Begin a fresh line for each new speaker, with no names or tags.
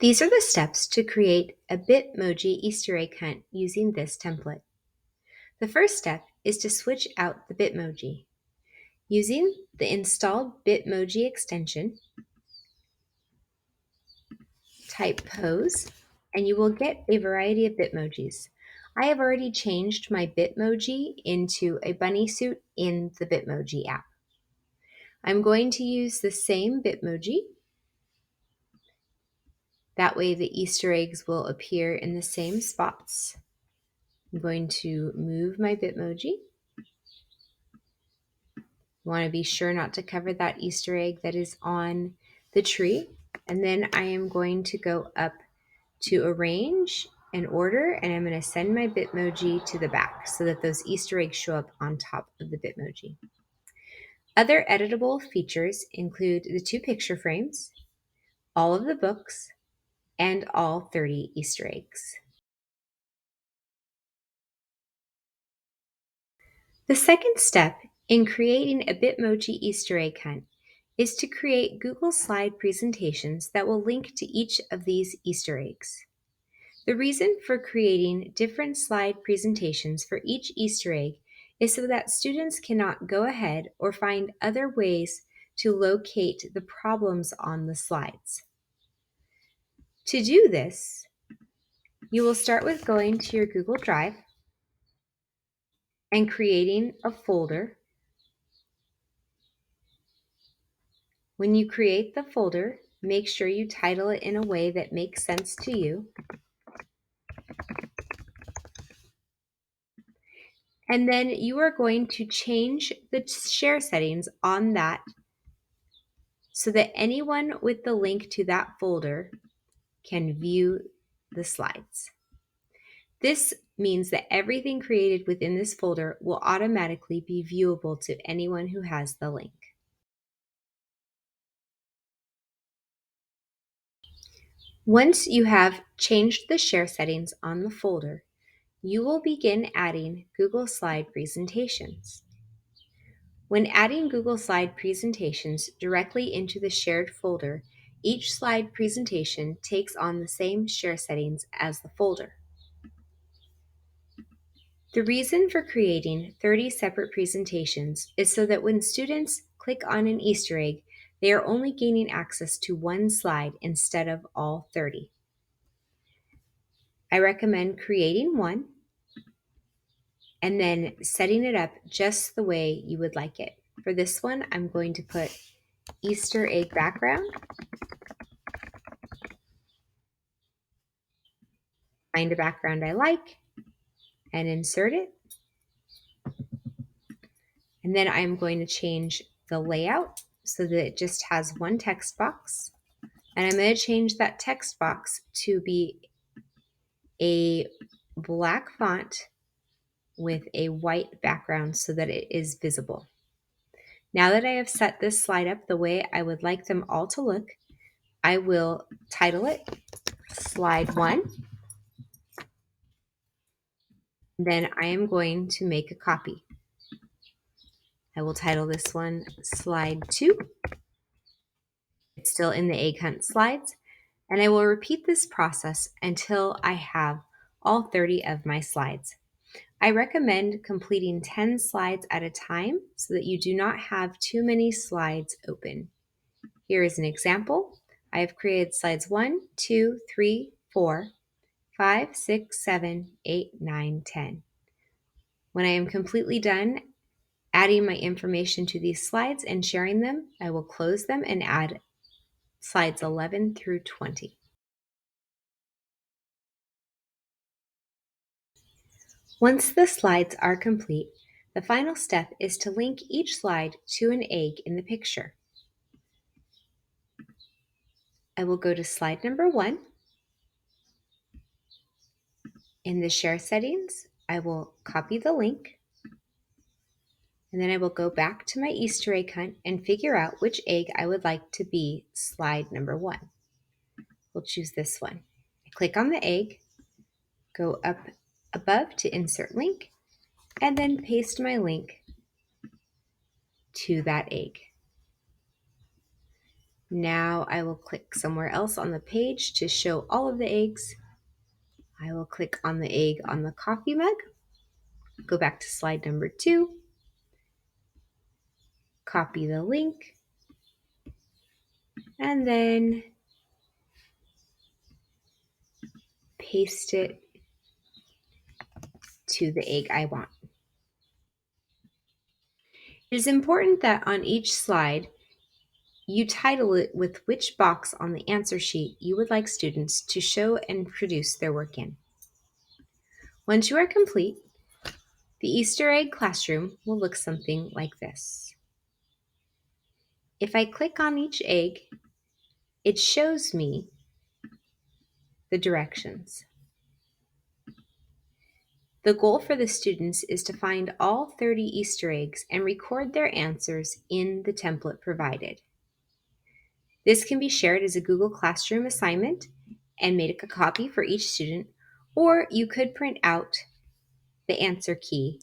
These are the steps to create a Bitmoji Easter egg hunt using this template. The first step is to switch out the Bitmoji. Using the installed Bitmoji extension, type pose, and you will get a variety of Bitmojis. I have already changed my Bitmoji into a bunny suit in the Bitmoji app. I'm going to use the same Bitmoji. That way the Easter eggs will appear in the same spots. I'm going to move my Bitmoji. You want to be sure not to cover that Easter egg that is on the tree. And then I am going to go up to arrange and order, and I'm going to send my Bitmoji to the back so that those Easter eggs show up on top of the Bitmoji. Other editable features include the 2 picture frames, all of the books, and all 30 Easter eggs. The second step in creating a Bitmoji Easter egg hunt is to create Google Slide presentations that will link to each of these Easter eggs. The reason for creating different slide presentations for each Easter egg is so that students cannot go ahead or find other ways to locate the problems on the slides. To do this, you will start with going to your Google Drive and creating a folder. When you create the folder, make sure you title it in a way that makes sense to you. And then you are going to change the share settings on that so that anyone with the link to that folder can view the slides. This means that everything created within this folder will automatically be viewable to anyone who has the link. Once you have changed the share settings on the folder, you will begin adding Google Slide presentations. When adding Google Slide presentations directly into the shared folder, each slide presentation takes on the same share settings as the folder. The reason for creating 30 separate presentations is so that when students click on an Easter egg, they are only gaining access to one slide instead of all 30. I recommend creating one and then setting it up just the way you would like it. For this one, I'm going to put Easter egg background, find a background I like, and insert it. And then I'm going to change the layout so that it just has one text box. And I'm going to change that text box to be a black font with a white background so that it is visible. Now that I have set this slide up the way I would like them all to look, I will title it Slide 1. Then I am going to make a copy. I will title this one Slide 2. It's still in the egg hunt slides, and I will repeat this process until I have all 30 of my slides. I recommend completing 10 slides at a time so that you do not have too many slides open. Here is an example. I have created slides 1, 2, 3, 4, 5, 6, 7, 8, 9, 10. When I am completely done adding my information to these slides and sharing them, I will close them and add slides 11 through 20. Once the slides are complete, the final step is to link each slide to an egg in the picture. I will go to slide number 1. In the share settings, I will copy the link, and then I will go back to my Easter egg hunt and figure out which egg I would like to be slide number 1. We'll choose this one. I click on the egg, go up above to insert link, and then paste my link to that egg. Now I will click somewhere else on the page to show all of the eggs. I will click on the egg on the coffee mug, go back to slide number 2, copy the link, and then paste it to the egg I want. It is important that on each slide, you title it with which box on the answer sheet you would like students to show and produce their work in. Once you are complete, the Easter egg classroom will look something like this. If I click on each egg, it shows me the directions. The goal for the students is to find all 30 Easter eggs and record their answers in the template provided. This can be shared as a Google Classroom assignment and make a copy for each student, or you could print out the answer key